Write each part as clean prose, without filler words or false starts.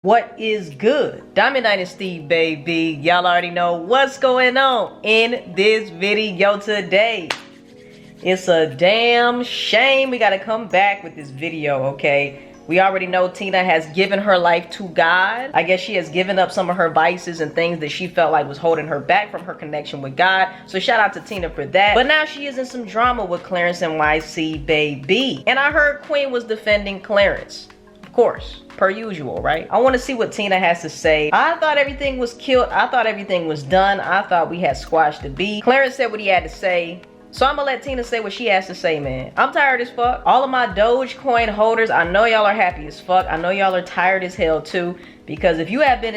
What is good? Diamond Dynasty, baby. Y'all already know what's going on in this video today. It's a damn shame we gotta come back with this video, okay? We already know Tina has given her life to God. I guess she has given up some of her vices and things that she felt like was holding her back from her connection with God. So shout out to Tina for that. But now she is in some drama with Clarencenyc, baby. And I heard Queen was defending Clarence. Of course, per usual, right? I want to see what Tina has to say. I thought everything was killed. I thought everything was done. I thought we had squashed the beef. Clarence said what he had to say. So I'm gonna let Tina say what she has to say, man. I'm tired as fuck. All of my Dogecoin holders, I know y'all are happy as fuck. I know y'all are tired as hell too. Because if you have been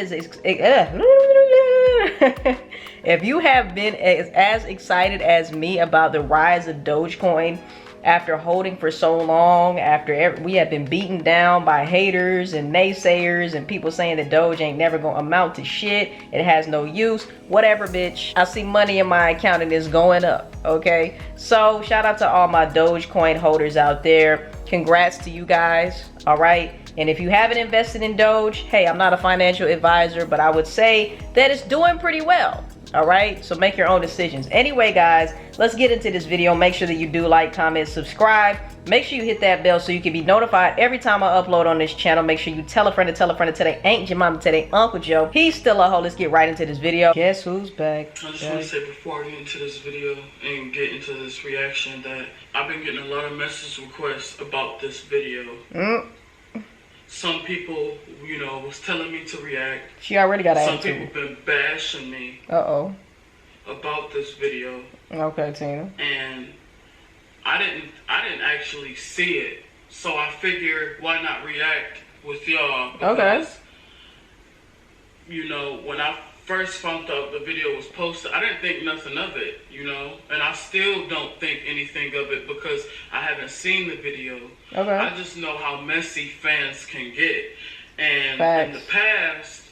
if you have been as excited as me about the rise of Dogecoin, after holding for so long, after we have been beaten down by haters and naysayers and people saying that Doge ain't never gonna amount to shit, it has no use, whatever, bitch. I see money in my account and it's going up, okay? So shout out to all my Dogecoin holders out there. Congrats to you guys, all right? And if you haven't invested in Doge, hey, I'm not a financial advisor, but I would say that it's doing pretty well. All right, so make your own decisions. Anyway, guys, let's get into this video. Make sure that you do like, comment, subscribe. Make sure you hit that bell so you can be notified every time I upload on this channel. Make sure you tell a friend to tell a friend to tell their Aunt Jemima, tell their Uncle Joe. He's still a hoe. Let's get right into this video. Guess who's back? I just want to say before I get into this video and get into this reaction that I've been getting a lot of message requests about this video. Some people, you know, was telling me to react. She already got Some attitude. people been bashing me about this video. Okay, Tina. And I didn't actually see it. So I figured, why not react with y'all? Because, you know, when I first found out the video was posted, I didn't think nothing of it, you know? And I still don't think anything of it because I haven't seen the video. I just know how messy fans can get. And in the past,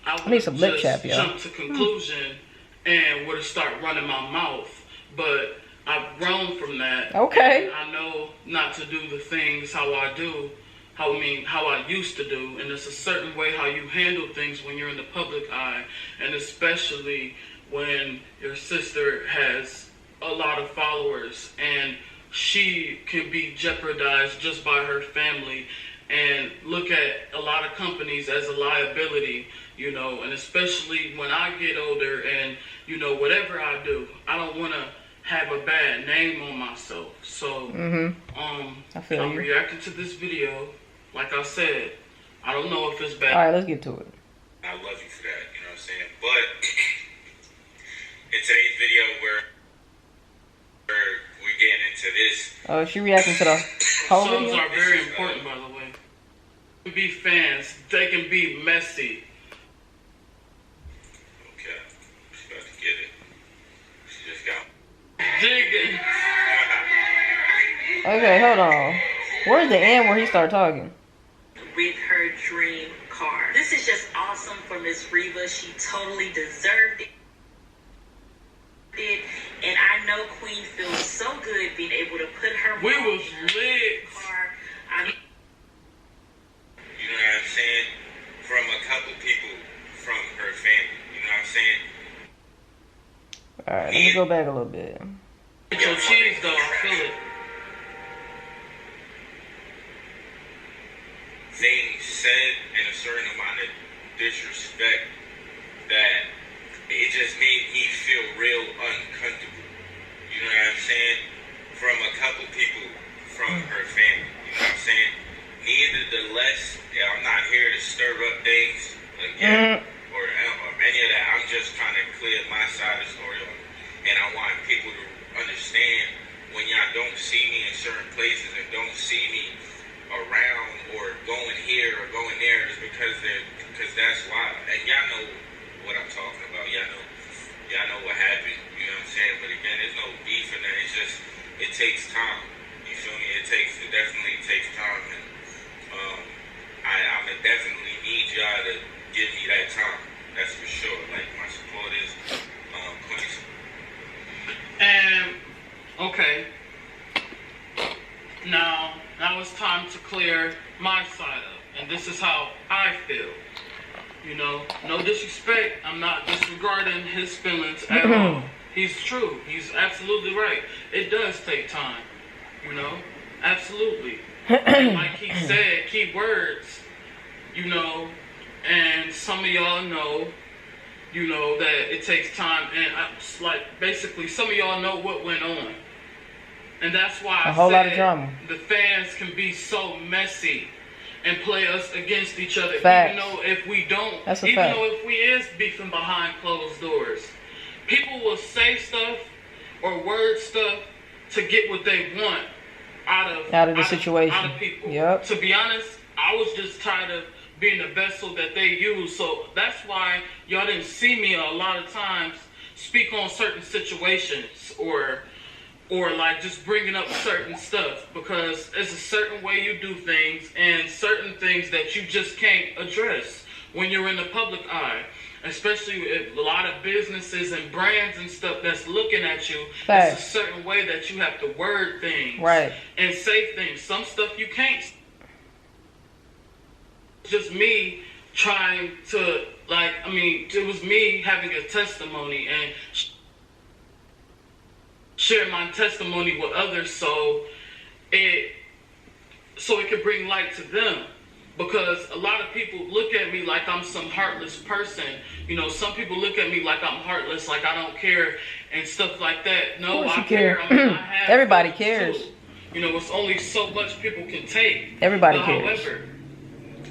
I would just jump to conclusion and would have started running my mouth. But I've grown from that. And I know not to do the things how I do. How I used to do, and it's a certain way how you handle things when you're in the public eye, and especially when your sister has a lot of followers and she can be jeopardized just by her family, and look at a lot of companies as a liability, you know, and especially when I get older and, you know, whatever I do, I don't want to have a bad name on myself. So I'm reacting to this video. Like I said, I don't know if it's bad. All right, let's get to it. I love you for that, you know what I'm saying? But in today's video, we're getting into this. Oh, she reacting to the whole video? Songs are very important, by the way. They can be fans. They can be messy. Okay, she's about to get it. She just got digging. Okay, hold on. Where's the end where he started talking? With her dream car. This is just awesome for Miss Reva. She totally deserved it. And I know Queen feels so good being able to put her We was lit. car. you know what I'm saying? From a couple people from her family. You know what I'm saying? Alright, let me go back a little bit. Get your cheese though, I feel it. They said in a certain amount of disrespect that it just made me feel real uncomfortable. You know what I'm saying? From a couple people from her family. You know what I'm saying? Nevertheless, I'm not here to stir up things again or any of that. I'm just trying to clear my side of the story up. And I want people to understand when y'all don't see me in certain places and don't see me around or going here or going there is because that's why. And y'all know what I'm talking about. Y'all know what happened. You know what I'm saying? But again, there's no beef in that. It's just it takes time. You feel me? It definitely takes time. And I definitely need y'all to give me that time. That's for sure. Like my support is Queen. And okay. Now it's time to clear my side up. and this is how I feel. You know, no disrespect. I'm not disregarding his feelings at all. He's true. He's absolutely right. It does take time. You know, absolutely. And like he said, key words. You know, and some of y'all know. You know that it takes time, and basically some of y'all know what went on, and that's why a whole lot of drama. The fans can be so messy and play us against each other. Facts. Even though if we don't, even though if we is beefing behind closed doors, people will say stuff or word stuff to get what they want out of the situation, out of people. Yep. To be honest, I was just tired of being the vessel that they use. So that's why y'all didn't see me a lot of times speak on certain situations or like just bringing up certain stuff, because it's a certain way you do things and certain things that you just can't address when you're in the public eye, especially with a lot of businesses and brands and stuff that's looking at you. It's a certain way that you have to word things and say things. Some stuff you can't. Just me trying to, it was me having a testimony and share my testimony with others so it could bring light to them. Because a lot of people look at me like I'm some heartless person. You know, some people look at me like I'm heartless, like I don't care and stuff like that. No, I care. I mean, I have everybody cares. Too. You know, it's only so much people can take. Everybody cares. However,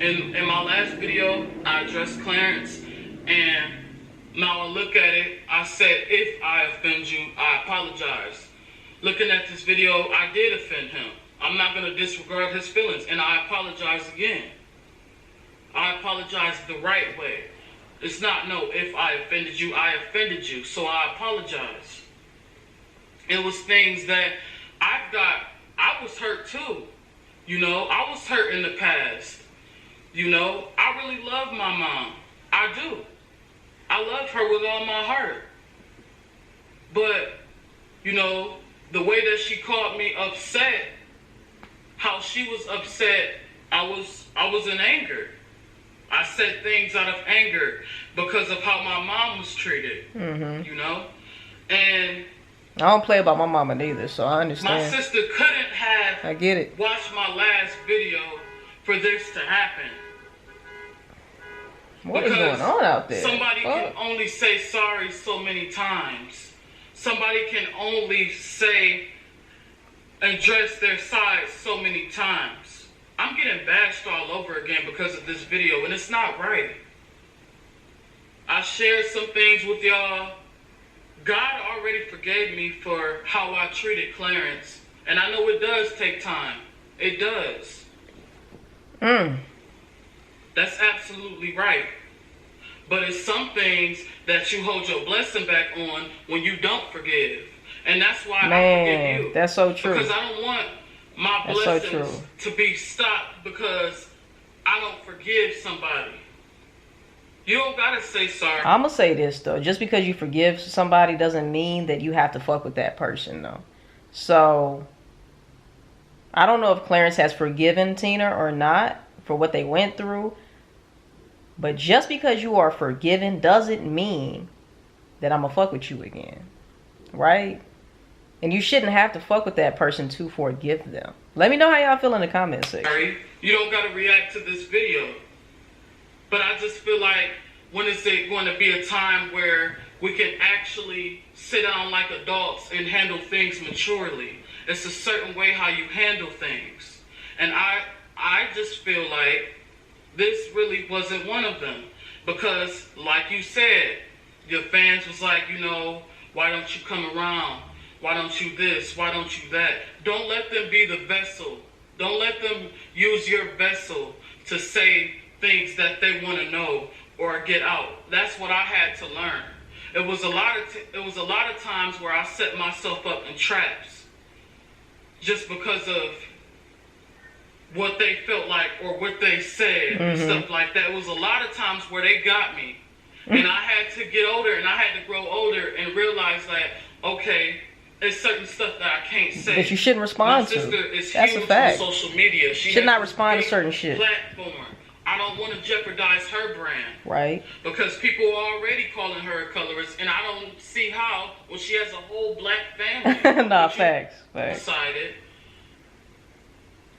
in my last video, I addressed Clarence, and now I look at it, I said, if I offend you, I apologize. Looking at this video, I did offend him. I'm not going to disregard his feelings, and I apologize again. I apologize the right way. It's not, no, if I offended you, I offended you, so I apologize. It was things that I was hurt too. You know, I was hurt in the past. You know, I really love my mom. I do. I love her with all my heart. But, you know, the way that she called me upset, how she was upset, I was in anger. I said things out of anger because of how my mom was treated. You know? And I don't play about my mama neither, so I understand. My sister couldn't have watched my last video for this to happen. What is going on out there? Somebody can only say sorry so many times. Somebody can only say and address their side so many times. I'm getting bashed all over again because of this video, and it's not right. I shared some things with y'all. God already forgave me for how I treated Clarence, and I know it does take time. It does. That's absolutely right. But it's some things that you hold your blessing back on when you don't forgive. And that's why I forgive you. That's so true. Because I don't want my blessings to be stopped because I don't forgive somebody. You don't gotta say sorry. I'm gonna say this though. Just because you forgive somebody doesn't mean that you have to fuck with that person though. So I don't know if Clarence has forgiven Tina or not for what they went through. But just because you are forgiven doesn't mean that I'm gonna fuck with you again. Right? And you shouldn't have to fuck with that person to forgive them. Let me know how y'all feel in the comment section. You don't gotta react to this video. But I just feel like, when is it going to be a time where we can actually sit down like adults and handle things maturely? It's a certain way how you handle things. And I just feel like this really wasn't one of them. Because, like you said, your fans was like, you know, why don't you come around? Why don't you this? Why don't you that? Don't let them be the vessel. Don't let them use your vessel to say things that they want to know or get out. That's what I had to learn. It was a lot of times where I set myself up in traps just because of what they felt like or what they said and stuff like that. It was a lot of times where they got me. And I had to get older and I had to grow older and realize that, okay, it's certain stuff that I can't say. That you shouldn't respond to. That's a fact. Social media. She should not respond to certain shit. Platform. I don't want to jeopardize her brand. Right. Because people are already calling her a colorist, and I don't see how when she has a whole black family. Nah, facts. Decided.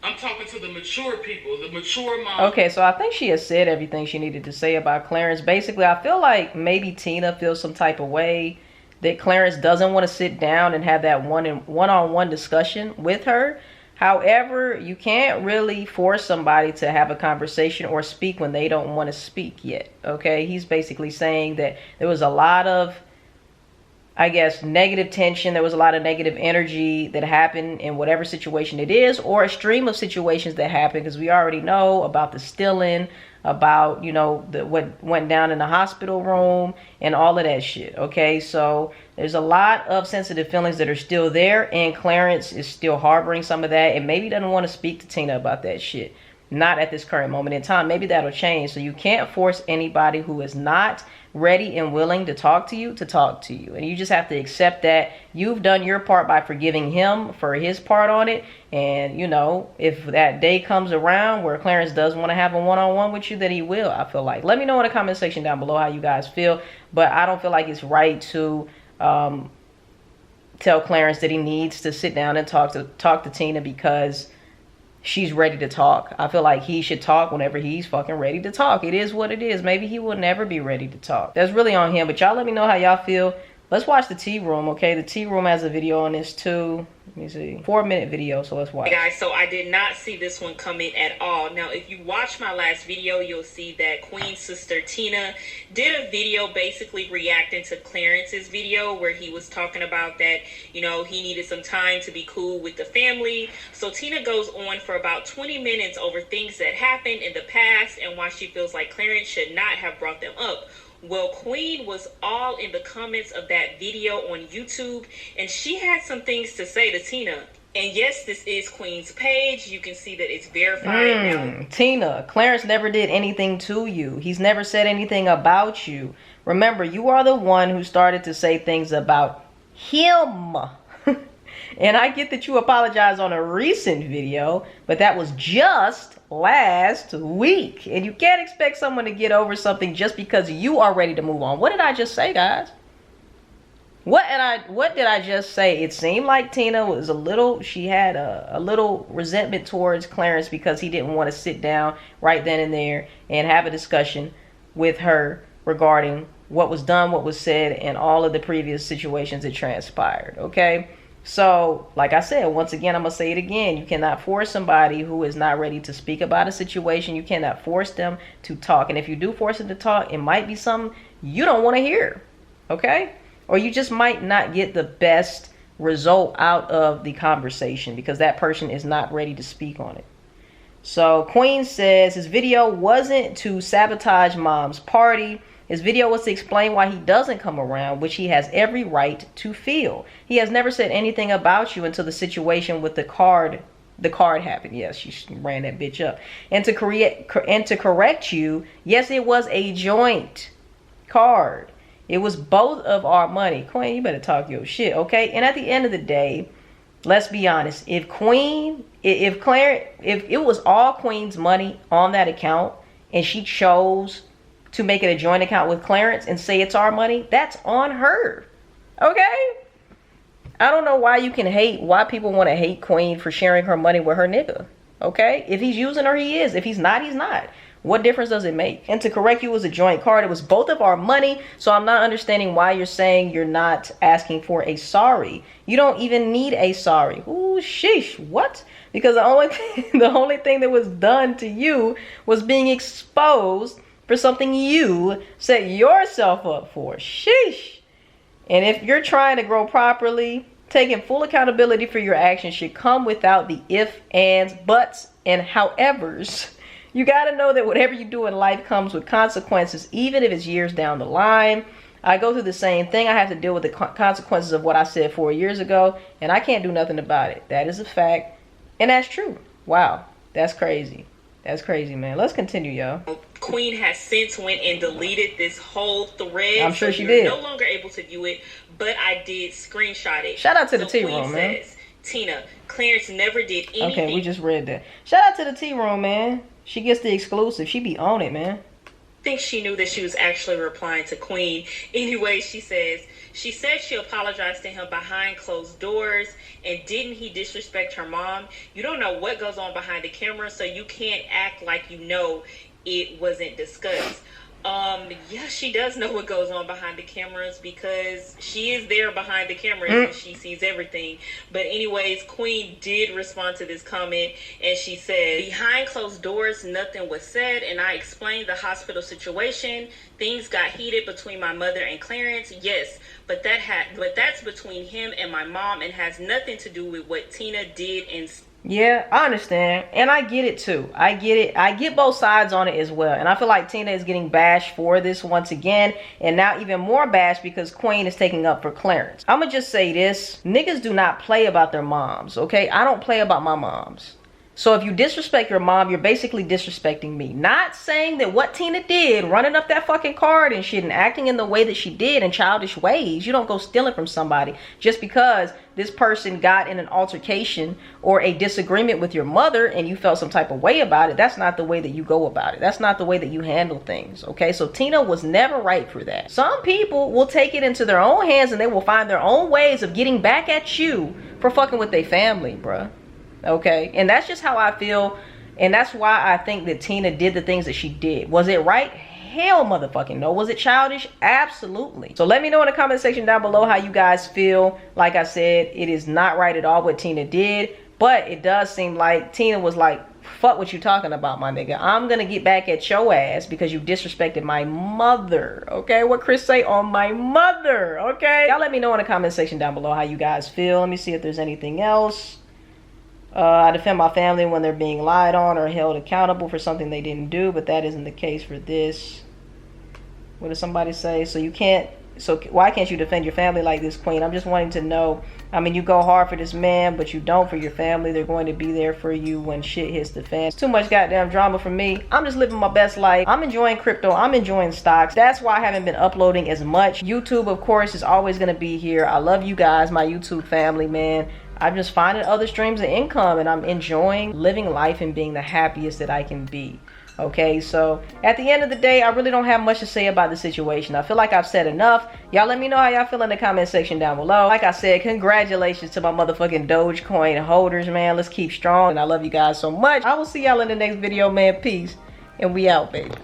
I'm talking to the mature people, the mature moms. Okay, so I think she has said everything she needed to say about Clarence. Basically, I feel like maybe Tina feels some type of way that Clarence doesn't want to sit down and have that one-on-one discussion with her. However, you can't really force somebody to have a conversation or speak when they don't want to speak yet. Okay, he's basically saying that there was a lot of, I guess, negative tension. There was a lot of negative energy that happened in whatever situation it is, or a stream of situations that happened, because we already know about the stealing, about, you know, what went down in the hospital room and all of that shit. Okay, so there's a lot of sensitive feelings that are still there, and Clarence is still harboring some of that, and maybe doesn't want to speak to Tina about that shit. Not at this current moment in time. Maybe that'll change. So you can't force anybody who is not ready and willing to talk to you. And you just have to accept that you've done your part by forgiving him for his part on it. And, you know, if that day comes around where Clarence does want to have a one-on-one with you, then he will, I feel like. Let me know in the comment section down below how you guys feel. But I don't feel like it's right to tell Clarence that he needs to sit down and talk to Tina because she's ready to talk. I feel like he should talk whenever he's fucking ready to talk. It is what it is. Maybe he will never be ready to talk. That's really on him. But y'all let me know how y'all feel. Let's watch the tea room, okay? The tea room has a video on this too. Let me see. 4-minute video, so let's watch. Hey guys, so I did not see this one coming at all. Now, if you watch my last video, you'll see that Queen's sister Tina did a video basically reacting to Clarence's video where he was talking about that, you know, he needed some time to be cool with the family. So Tina goes on for about 20 minutes over things that happened in the past and why she feels like Clarence should not have brought them up. Well, Queen was all in the comments of that video on YouTube, and she had some things to say to Tina. And yes, this is Queen's page. You can see that it's verified now. Tina, Clarence never did anything to you. He's never said anything about you. Remember, you are the one who started to say things about him. And I get that you apologized on a recent video, but that was just last week. And you can't expect someone to get over something just because you are ready to move on. What did I just say, guys? What did I just say? It seemed like Tina was she had a little resentment towards Clarence because he didn't want to sit down right then and there and have a discussion with her regarding what was done, what was said, and all of the previous situations that transpired, okay? So, like I said, once again, I'm going to say it again. You cannot force somebody who is not ready to speak about a situation. You cannot force them to talk. And if you do force them to talk, it might be something you don't want to hear. Okay? Or you just might not get the best result out of the conversation because that person is not ready to speak on it. So, Queen says his video wasn't to sabotage Mom's party. His video was to explain why he doesn't come around, which he has every right to feel. He has never said anything about you until the situation with the card happened. Yes, she ran that bitch up. And to correct you, yes, it was a joint card. It was both of our money. Queen, you better talk your shit, okay? And at the end of the day, let's be honest. If it was all Queen's money on that account and she chose to make it a joint account with Clarence and say it's our money, that's on her. Okay? I don't know why people want to hate Queen for sharing her money with her nigga. Okay? If he's using her, he is. If he's not, he's not. What difference does it make? And to correct you, it was a joint card. It was both of our money. So I'm not understanding why you're saying you're not asking for a sorry. You don't even need a sorry. Ooh, sheesh. What? Because the only thing that was done to you was being exposed for something you set yourself up for. Sheesh. And if you're trying to grow properly, taking full accountability for your actions should come without the ifs, ands, buts, and howevers. You got to know that whatever you do in life comes with consequences, even if it's years down the line. I go through the same thing. I have to deal with the consequences of what I said 4 years ago, and I can't do nothing about it. That is a fact, and that's true. Wow, that's crazy. That's crazy, man. Let's continue, y'all. Queen has since went and deleted this whole thread. I'm sure she did. No longer able to view it, but I did screenshot it. Shout out to the tea room, man. Tina, Clarence never did anything. Okay, we just read that. Shout out to the tea room, man. She gets the exclusive. She be on it, man. I think she knew that she was actually replying to Queen. Anyway, she said she apologized to him behind closed doors, and didn't he disrespect her mom? You don't know what goes on behind the camera, so you can't act like you know it wasn't discussed. Yeah, she does know what goes on behind the cameras because she is there behind the cameras and she sees everything. But anyways, Queen did respond to this comment, and she said, behind closed doors, nothing was said, and I explained the hospital situation. Things got heated between my mother and Clarence. Yes, but that's between him and my mom and has nothing to do with what Tina did. And yeah, I understand. And I get it too. I get it. I get both sides on it as well. And I feel like Tina is getting bashed for this once again. And now even more bashed because Queen is taking up for Clarence. I'm going to just say this. Niggas do not play about their moms, okay? I don't play about my moms. So if you disrespect your mom, you're basically disrespecting me. Not saying that what Tina did, running up that fucking card and shit and acting in the way that she did in childish ways. You don't go stealing from somebody just because this person got in an altercation or a disagreement with your mother and you felt some type of way about it. That's not the way that you go about it. That's not the way that you handle things, okay? So Tina was never right for that. Some people will take it into their own hands and they will find their own ways of getting back at you for fucking with their family, bruh. Okay, and that's just how I feel, and that's why I think that Tina did the things that she did. Was it right? Hell motherfucking no. Was it childish? Absolutely. So let me know in the comment section down below how you guys feel. Like I said, it is not right at all what Tina did, but it does seem like Tina was like, fuck what you talking about, my nigga. I'm gonna get back at your ass because you disrespected my mother. Okay, what Chris say on my mother. Okay, y'all let me know in the comment section down below how you guys feel. Let me see if there's anything else. I defend my family when they're being lied on or held accountable for something they didn't do, but that isn't the case for this. What does somebody say? So why can't you defend your family like this, Queen? I'm just wanting to know. I mean, you go hard for this man, but you don't for your family. They're going to be there for you when shit hits the fan. It's too much goddamn drama for me. I'm just living my best life. I'm enjoying crypto. I'm enjoying stocks. That's why I haven't been uploading as much. YouTube, of course, is always going to be here. I love you guys, my YouTube family, man. I'm just finding other streams of income and I'm enjoying living life and being the happiest that I can be. Okay, so at the end of the day, I really don't have much to say about the situation. I feel like I've said enough. Y'all let me know how y'all feel in the comment section down below. Like I said, congratulations to my motherfucking Dogecoin holders, man. Let's keep strong. And I love you guys so much. I will see y'all in the next video, man. Peace. And we out, baby.